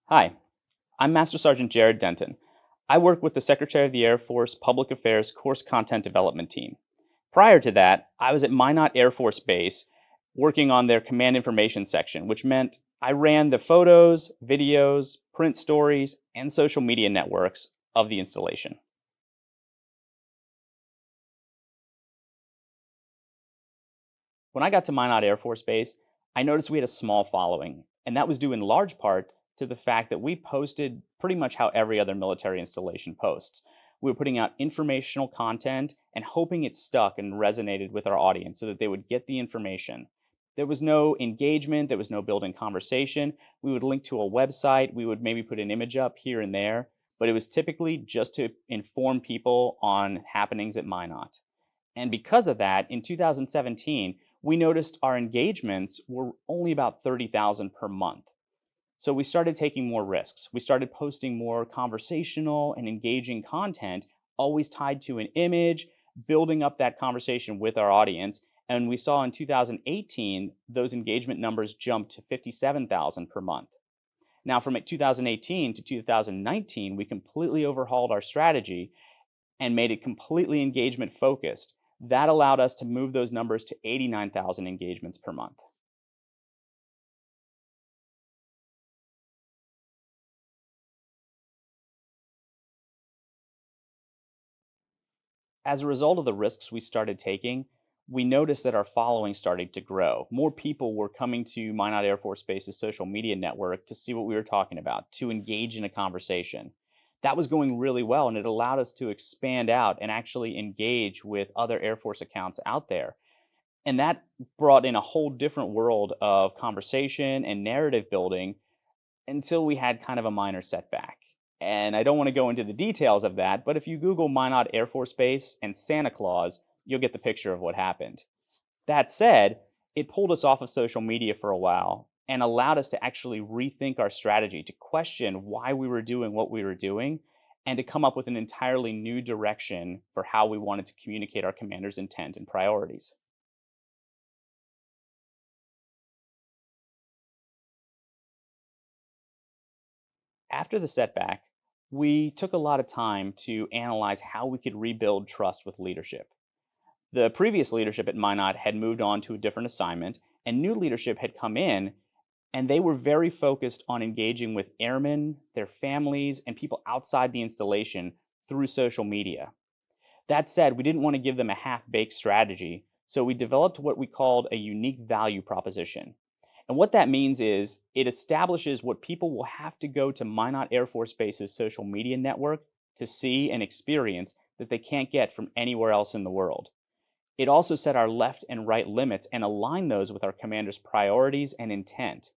Hi, I'm Master Sergeant Jared Denton. I work with the Secretary of the Air Force Public Affairs Course Content Development Team. Prior to that, I was at Minot Air Force Base working on their Command Information section, which meant I ran the photos, videos, print stories, and social media networks of the installation. When I got to Minot Air Force Base, I noticed we had a small following, and that was due in large part to the fact that we posted pretty much how every other military installation posts. We were putting out informational content and hoping it stuck and resonated with our audience so that they would get the information. There was no engagement, there was no building conversation. We would link to a website, we would maybe put an image up here and there, but it was typically just to inform people on happenings at Minot. And because of that, in 2017, we noticed our engagements were only about 30,000 per month. So we started taking more risks. We started posting more conversational and engaging content, always tied to an image, building up that conversation with our audience. And we saw in 2018, those engagement numbers jumped to 57,000 per month. Now, from 2018 to 2019, we completely overhauled our strategy and made it completely engagement focused. That allowed us to move those numbers to 89,000 engagements per month. As a result of the risks we started taking, we noticed that our following started to grow. More people were coming to Minot Air Force Base's social media network to see what we were talking about, to engage in a conversation. That was going really well, and it allowed us to expand out and actually engage with other Air Force accounts out there. And that brought in a whole different world of conversation and narrative building until we had kind of a minor setback. And I don't want to go into the details of that, but if you Google Minot Air Force Base and Santa Claus, you'll get the picture of what happened. That said, it pulled us off of social media for a while and allowed us to actually rethink our strategy, to question why we were doing what we were doing, and to come up with an entirely new direction for how we wanted to communicate our commander's intent and priorities. After the setback, we took a lot of time to analyze how we could rebuild trust with leadership. The previous leadership at Minot had moved on to a different assignment, and new leadership had come in, and they were very focused on engaging with airmen, their families, and people outside the installation through social media. That said, we didn't want to give them a half baked strategy, so we developed what we called a unique value proposition. And what that means is it establishes what people will have to go to Minot Air Force Base's social media network to see and experience that they can't get from anywhere else in the world. It also set our left and right limits and aligned those with our commander's priorities and intent.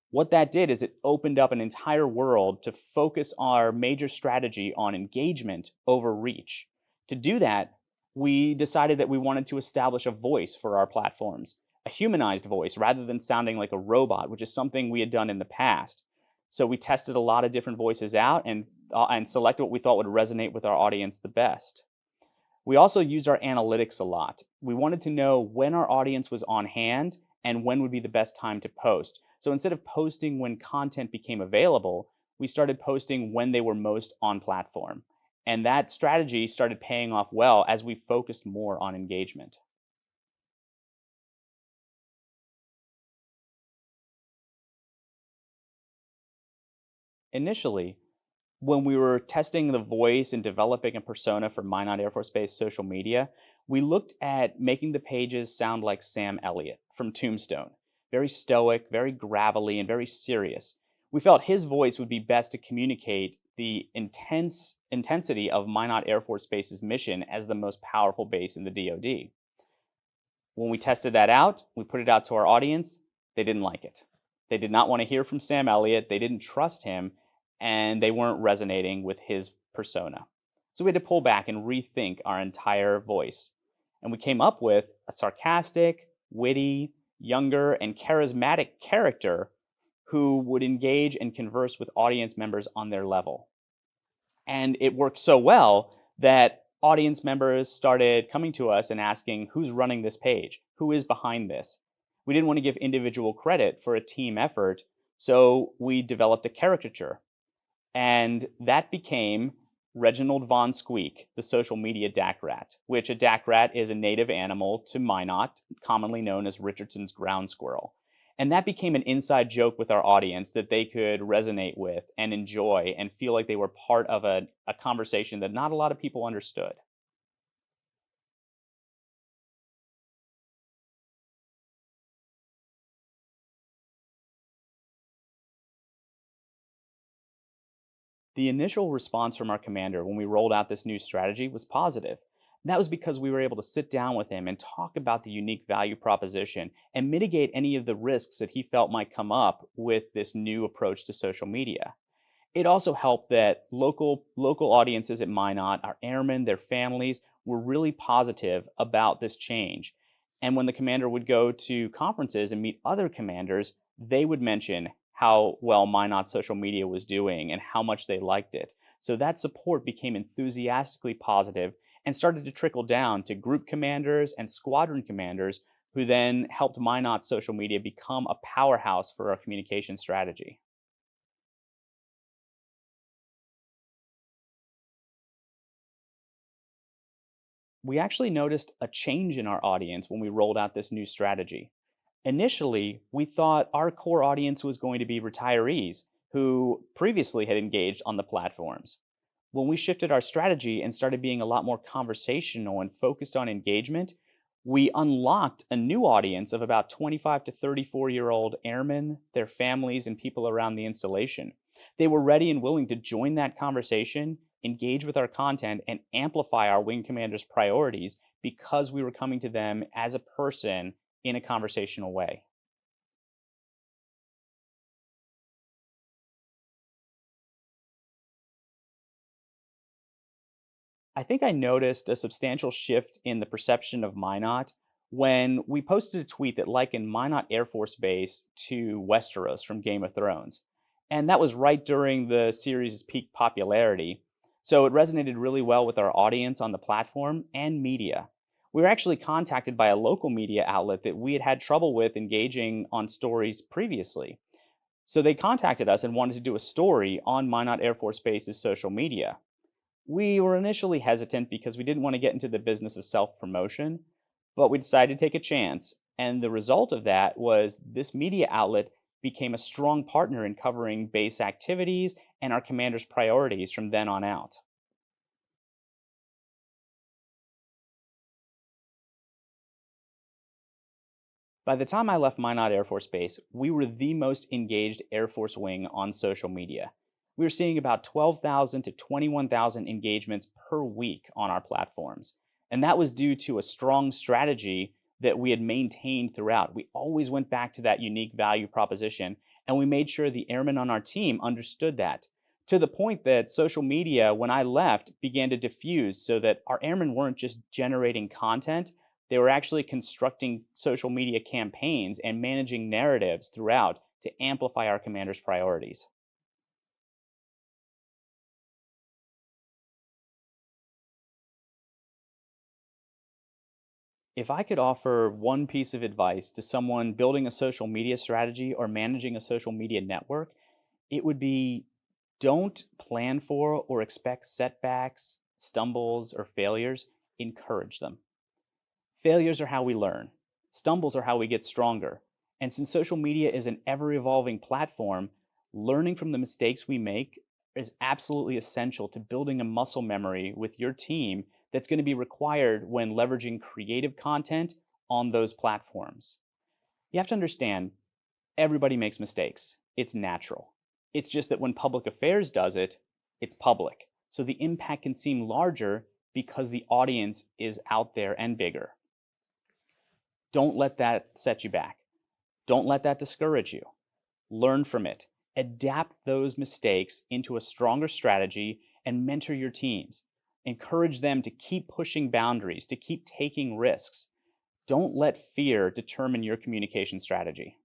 What that did is it opened up an entire world to focus our major strategy on engagement over reach. To do that, we decided that we wanted to establish a voice for our platforms, a humanized voice rather than sounding like a robot, which is something we had done in the past. So we tested a lot of different voices out and selected what we thought would resonate with our audience the best. We also used our analytics a lot. We wanted to know when our audience was on hand and when would be the best time to post. So instead of posting when content became available, we started posting when they were most on platform. And that strategy started paying off well as we focused more on engagement. Initially, when we were testing the voice and developing a persona for Minot Air Force Base social media, we looked at making the pages sound like Sam Elliott from Tombstone. Very stoic, very gravelly, and very serious. We felt his voice would be best to communicate the intensity of Minot Air Force Base's mission as the most powerful base in the DoD. When we tested that out, we put it out to our audience. They didn't like it. They did not want to hear from Sam Elliott. They didn't trust him, and they weren't resonating with his persona. So we had to pull back and rethink our entire voice. And we came up with a sarcastic, witty, younger, and charismatic character who would engage and converse with audience members on their level. And it worked so well that audience members started coming to us and asking, who's running this page? Who is behind this? We didn't want to give individual credit for a team effort, So we developed a caricature, and that became Reginald Von Squeak, the social media DAC rat, which a DAC rat is a native animal to Minot, commonly known as Richardson's ground squirrel. And that became an inside joke with our audience that they could resonate with and enjoy and feel like they were part of a conversation that not a lot of people understood. The initial response from our commander when we rolled out this new strategy was positive. And that was because we were able to sit down with him and talk about the unique value proposition and mitigate any of the risks that he felt might come up with this new approach to social media. It also helped that local audiences at Minot, our airmen, their families, were really positive about this change. And when the commander would go to conferences and meet other commanders, they would mention how well Minot social media was doing and how much they liked it. So that support became enthusiastically positive and started to trickle down to group commanders and squadron commanders, who then helped Minot social media become a powerhouse for our communication strategy. We actually noticed a change in our audience when we rolled out this new strategy. Initially, we thought our core audience was going to be retirees who previously had engaged on the platforms. When we shifted our strategy and started being a lot more conversational and focused on engagement, we unlocked a new audience of about 25 to 34-year-old airmen, their families, and people around the installation. They were ready and willing to join that conversation, engage with our content, and amplify our wing commander's priorities because we were coming to them as a person in a conversational way. I think I noticed a substantial shift in the perception of Minot when we posted a tweet that likened Minot Air Force Base to Westeros from Game of Thrones. And that was right during the series' peak popularity. So it resonated really well with our audience on the platform and media. We were actually contacted by a local media outlet that we had had trouble with engaging on stories previously. So they contacted us and wanted to do a story on Minot Air Force Base's social media. We were initially hesitant because we didn't want to get into the business of self promotion, but we decided to take a chance. And the result of that was this media outlet became a strong partner in covering base activities and our commander's priorities from then on out. By the time I left Minot Air Force Base, we were the most engaged Air Force wing on social media. We were seeing about 12,000 to 21,000 engagements per week on our platforms. And that was due to a strong strategy that we had maintained throughout. We always went back to that unique value proposition, and we made sure the airmen on our team understood that. To the point that social media, when I left, began to diffuse so that our airmen weren't just generating content, they were actually constructing social media campaigns and managing narratives throughout to amplify our commander's priorities. If I could offer one piece of advice to someone building a social media strategy or managing a social media network, it would be, don't plan for or expect setbacks, stumbles, or failures. Encourage them. Failures are how we learn, stumbles are how we get stronger. And since social media is an ever evolving platform, learning from the mistakes we make is absolutely essential to building a muscle memory with your team that's going to be required when leveraging creative content on those platforms. You have to understand, everybody makes mistakes. It's natural. It's just that when public affairs does it, it's public. So the impact can seem larger because the audience is out there and bigger. Don't let that set you back. Don't let that discourage you. Learn from it. Adapt those mistakes into a stronger strategy and mentor your teams. Encourage them to keep pushing boundaries, to keep taking risks. Don't let fear determine your communication strategy.